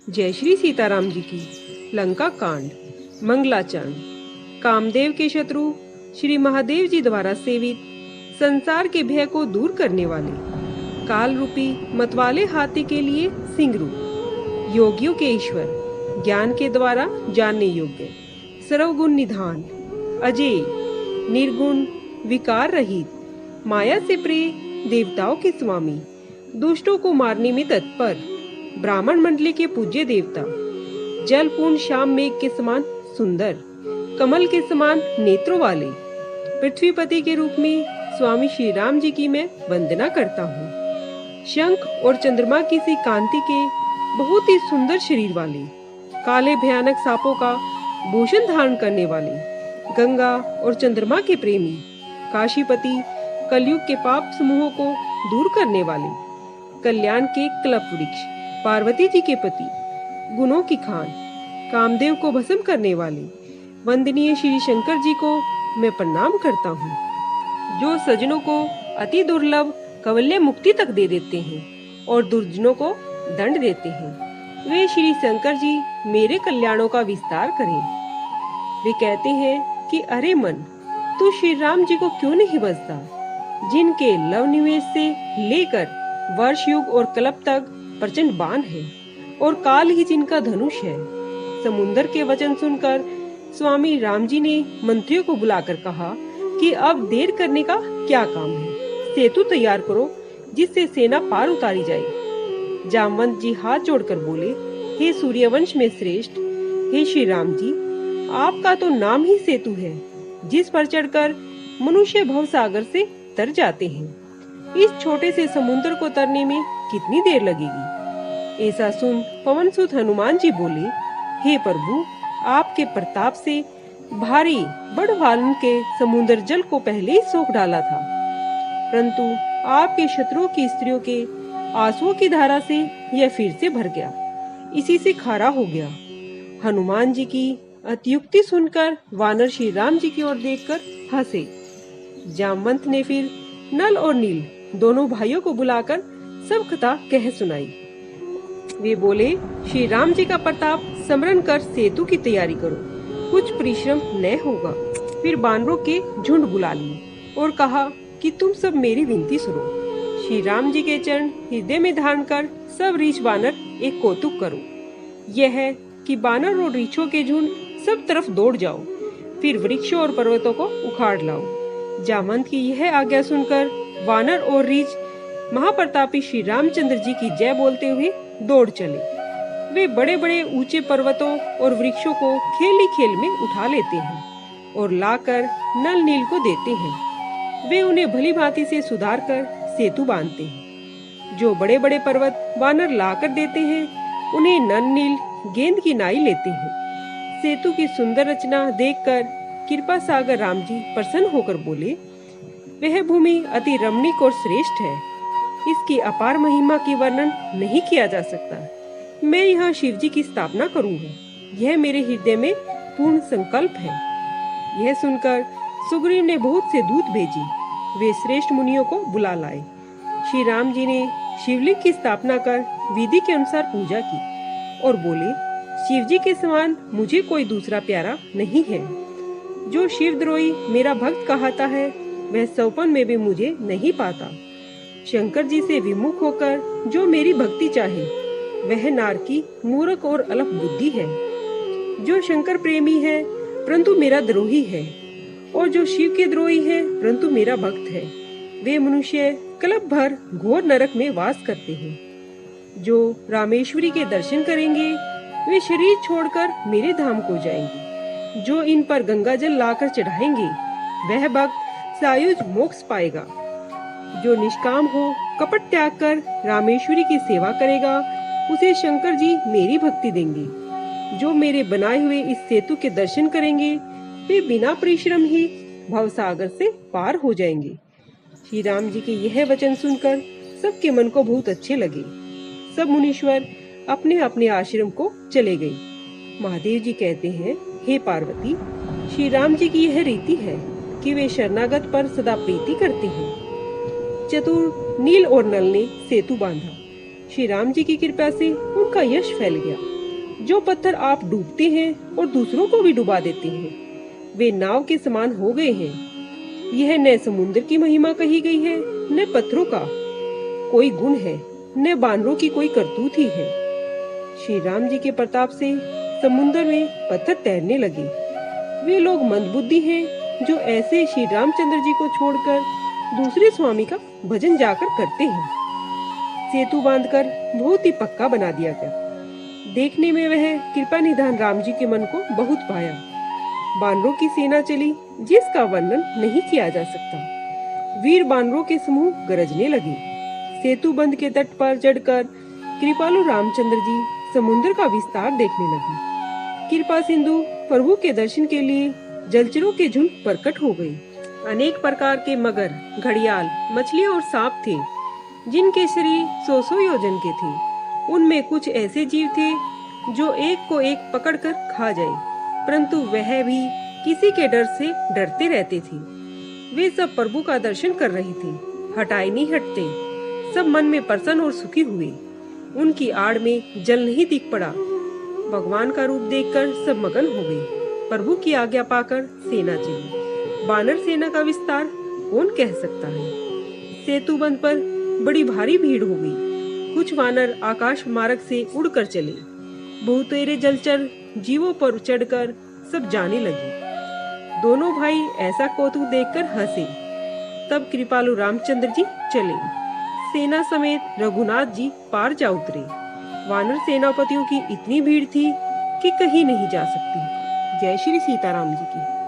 जय श्री सीताराम जी की। लंका कांड। मंगलाचरण। कामदेव के शत्रु श्री महादेव जी द्वारा सेवित, संसार के भय को दूर करने वाले, काल रूपी मतवाले हाथी के लिए सिंह रूप, योगियों के ईश्वर, ज्ञान के द्वारा जानने योग्य, सर्वगुण निधान, अजय, निर्गुण, विकार रहित, माया से प्रिय, देवताओं के स्वामी, दुष्टों को मारने में तत्पर, ब्राह्मण मंडली के पूज्य देवता, जल पूर्ण श्याम मेघ के समान सुंदर, कमल के समान नेत्रों वाले, पृथ्वीपति के रूप में स्वामी श्री राम जी की मैं वंदना करता हूँ। शंख और चंद्रमा की सी कांति के बहुत ही सुंदर शरीर वाले, काले भयानक सांपों का भूषण धारण करने वाले, गंगा और चंद्रमा के प्रेमी, काशीपति, कलयुग के पाप समूहों को दूर करने वाले, कल्याण के कल्प वृक्ष, पार्वती जी के पति, गुणों की खान, कामदेव को भस्म करने वाले, वंदनीय श्री शंकर जी को मैं प्रणाम करता हूँ, जो सज्जनों को अति दुर्लभ कवल्य मुक्ति तक दे देते हैं और दुर्जनों को दंड देते हैं। वे श्री शंकर जी मेरे कल्याणों का विस्तार करें। वे कहते हैं कि अरे मन, तू श्री राम जी को क्यों नहीं बसता, जिनके लव निवेश से लेकर वर्ष युग और कल्प तक प्रचंड बाण है और काल ही जिनका धनुष है। समुंदर के वचन सुनकर स्वामी राम जी ने मंत्रियों को बुलाकर कहा कि अब देर करने का क्या काम है, सेतु तैयार करो जिससे सेना पार उतारी जाए। जामवंत जी हाथ जोड़कर बोले, हे सूर्यवंश में श्रेष्ठ, हे श्री राम जी, आपका तो नाम ही सेतु है, जिस पर चढ़कर मनुष्य भव सागर से तर जाते हैं। इस छोटे से समुद्र को तरने में कितनी देर लगेगी। ऐसा सुन पवनसुत हनुमान जी बोले, हे प्रभु, आपके प्रताप से भारी बड़वालन के समुद्र जल को पहले ही सोख डाला था, परंतु आपके शत्रुओं की स्त्रियों के आंसुओं की धारा से यह फिर से भर गया, इसी से खारा हो गया। हनुमान जी की अतियुक्ति सुनकर वानर श्री राम जी की ओर देखकर हंसे। जामवंत ने फिर नल और नील दोनों भाइयों को बुलाकर सब कथा कह सुनाई। वे बोले, श्री राम जी का प्रताप स्मरण कर सेतु की तैयारी करो, कुछ परिश्रम न होगा। फिर बानरों के झुंड बुला लिए और कहा कि तुम सब मेरी विनती सुनो। श्री राम जी के चरण हृदय में धारण कर सब रीछ बानर एक कौतुक करो। यह है कि बानर और रीछों के झुंड सब तरफ दौड़ जाओ, फिर वृक्षों और पर्वतों को उखाड़ लाओ। जामवंत की यह आज्ञा सुनकर वानर और रीछ महाप्रतापी श्री रामचंद्र जी की जय बोलते हुए दौड़ चले। वे बड़े बड़े ऊंचे पर्वतों और वृक्षों को खेल खेल में उठा लेते हैं और लाकर नल नील को देते हैं। वे उन्हें भली भांति से सुधार कर सेतु बांधते हैं। जो बड़े बड़े पर्वत वानर लाकर देते हैं, उन्हें नल नील गेंद की नाई लेते हैं। सेतु की सुंदर रचना देखकर कृपा सागर राम जी प्रसन्न होकर बोले, वह भूमि अति रमणीक और श्रेष्ठ है, इसकी अपार महिमा की वर्णन नहीं किया जा सकता। मैं यहाँ शिव जी की स्थापना करूँगा, यह मेरे हृदय में पूर्ण संकल्प है। यह सुनकर सुग्रीव ने बहुत से दूत भेजी, वे श्रेष्ठ मुनियों को बुला लाए। श्री राम जी ने शिवलिंग की स्थापना कर विधि के अनुसार पूजा की और बोले, शिव जी के समान मुझे कोई दूसरा प्यारा नहीं है। जो शिवद्रोही मेरा भक्त कहता है, वह सौपन में भी मुझे नहीं पाता। शंकर जी से विमुख होकर जो मेरी भक्ति चाहे, वह नारकी, मूर्ख और अल्प बुद्धि है। जो शंकर प्रेमी है परंतु मेरा द्रोही है, और जो शिव के द्रोही है परंतु मेरा भक्त है, वे मनुष्य कल्प भर घोर नरक में वास करते हैं। जो रामेश्वरी के दर्शन करेंगे, वे शरीर छोड़कर मेरे धाम को जाएंगे। जो इन पर गंगा जल लाकर चढ़ाएंगे, वह भक्त सायुज मोक्ष पाएगा। जो निष्काम हो, कपट त्याग कर रामेश्वरी की सेवा करेगा, उसे शंकर जी मेरी भक्ति देंगे। जो मेरे बनाए हुए इस सेतु के दर्शन करेंगे, वे बिना परिश्रम ही भवसागर से पार हो जाएंगे। श्री राम जी के यह वचन सुनकर सबके मन को बहुत अच्छे लगे। सब मुनीश्वर अपने अपने आश्रम को चले गए। महादेव जी कहते हैं, हे पार्वती, श्री राम जी की यह रीति है कि वे शरणागत पर सदा प्रीति करते हैं। चतुर नील और नल ने सेतु बांधा। श्री राम जी की कृपा से उनका यश फैल गया। जो पत्थर आप डूबते हैं और दूसरों को भी डुबा देते हैं, वे नाव के समान हो गए हैं। यह न समुद्र की महिमा कही गई है, न पत्थरों का कोई गुण है, न बानरों की कोई करतूत ही है। श्री राम जी के प्रताप से समुद्र में पत्थर तैरने लगे। वे लोग मंदबुद्धि हैं जो ऐसे श्री रामचंद्र जी को छोड़कर दूसरे स्वामी का भजन जाकर करते हैं। सेतु बांधकर बहुत ही पक्का बना दिया गया। देखने में वह कृपा निधान राम जी के मन को बहुत भाया। बानरों की सेना चली जिसका वर्णन नहीं किया जा सकता। वीर बानरों के समूह गरजने लगे। सेतु बंध के तट पर चढ़कर कृपालु रामचंद्र जी समुद्र का विस्तार देखने लगे। कृपा सिंधु प्रभु के दर्शन के लिए जलचरों के झुंड प्रकट हो गए। अनेक प्रकार के मगर, घड़ियाल, मछलियां और सांप थे, जिनके शरीर 100 योजन के थे। उनमें कुछ ऐसे जीव थे जो एक को एक पकड़कर खा जाए, परंतु वह भी किसी के डर से डरते रहते थे। वे सब प्रभु का दर्शन कर रहे थे, हटाए नहीं हटते। सब मन में प्रसन्न और सुखी हुए। उनकी आड़ में जल नहीं दिख पड़ा। भगवान का रूप देखकर सब मगन हो गए। प्रभु की आज्ञा पाकर सेना चली। बानर सेना का विस्तार कौन कह सकता है। सेतु बंध पर बड़ी भारी भीड़ हो गई। कुछ वानर आकाश मार्ग से उड़कर चले। बहुतेरे जलचर जीवों पर चढ़कर सब जाने लगे। दोनों भाई ऐसा कौतुक देखकर हंसे। तब कृपालु रामचंद्र जी चले। सेना समेत रघुनाथ जी पार जा उतरे। वानर सेनापतियों की इतनी भीड़ थी कि कहीं नहीं जा सकती। जय श्री सीताराम जी की।